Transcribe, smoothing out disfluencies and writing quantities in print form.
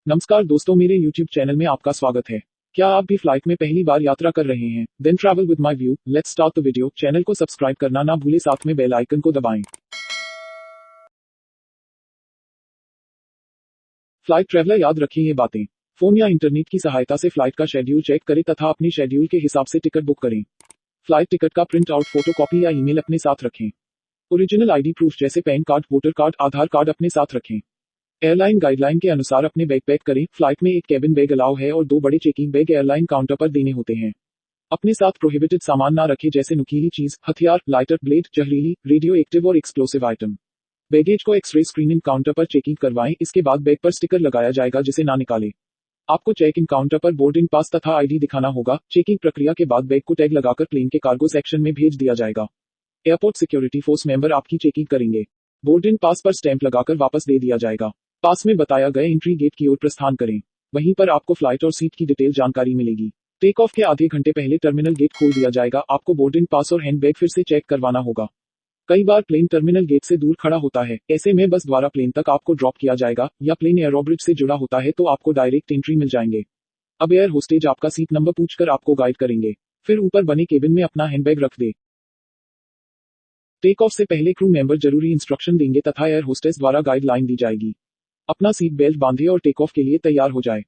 नमस्कार दोस्तों, मेरे YouTube चैनल में आपका स्वागत है। क्या आप भी फ्लाइट में पहली बार यात्रा कर रहे हैं? Then travel with my view. Let's start the video. Channel को सब्सक्राइब करना ना भूले, साथ में बेल आइकन को दबाएं। फ्लाइट ट्रैवलर याद रखें ये बातें। फोन या इंटरनेट की सहायता से फ्लाइट का शेड्यूल चेक करें तथा अपने शेड्यूल के हिसाब से टिकट बुक करें। फ्लाइट टिकट का प्रिंट आउट, फोटोकॉपी या ईमेल अपने साथ रखें। ओरिजिनल आईडी प्रूफ जैसे पैन कार्ड, वोटर कार्ड, आधार कार्ड अपने साथ रखें। एयरलाइन गाइडलाइन के अनुसार अपने बैग पैक करें। फ्लाइट में एक कैबिन बैग अलाउ है और 2 बड़े चेकिंग बैग एयरलाइन काउंटर पर देने होते हैं। अपने साथ प्रोहिबिटेड सामान ना रखें जैसे नुकीली चीज, हथियार, लाइटर, ब्लेड, जहरीली, रेडियो एक्टिव और एक्सप्लोसिव आइटम। बैगेज को एक्सरे स्क्रीनिंग काउंटर पर चेकिंग करवाएं। इसके बाद बैग पर स्टिकर लगाया जाएगा जिसे ना निकालें। आपको चेक इन काउंटर पर बोर्डिंग पास तथा आईडी दिखाना होगा। चेकिंग प्रक्रिया के बाद बैग को टैग लगाकर प्लेन के कार्गो सेक्शन में भेज दिया जाएगा। एयरपोर्ट सिक्योरिटी फोर्स मेंबर आपकी चेकिंग करेंगे। बोर्डिंग पास पर स्टैंप लगाकर वापस दे दिया जाएगा। पास में बताया गए एंट्री गेट की ओर प्रस्थान करें। वहीं पर आपको फ्लाइट और सीट की डिटेल जानकारी मिलेगी। टेक ऑफ के आधे घंटे पहले टर्मिनल गेट खोल दिया जाएगा। आपको बोर्डिंग पास और हैंड बैग फिर से चेक करवाना होगा। कई बार प्लेन टर्मिनल गेट से दूर खड़ा होता है, ऐसे में बस द्वारा प्लेन तक आपको ड्रॉप किया जाएगा, या प्लेन एयरोब्रिज से जुड़ा होता है तो आपको डायरेक्ट एंट्री मिल जाएंगे। अब एयर होस्टेज आपका सीट नंबर पूछकर आपको गाइड करेंगे। फिर ऊपर बने केबिन में अपना हैंडबैग रख दे। टेक ऑफ से पहले क्रू मेंबर जरूरी इंस्ट्रक्शन देंगे तथा एयर होस्टेस द्वारा गाइडलाइन दी जाएगी। अपना सीट बेल्ट बांधे और टेक ऑफ के लिए तैयार हो जाए।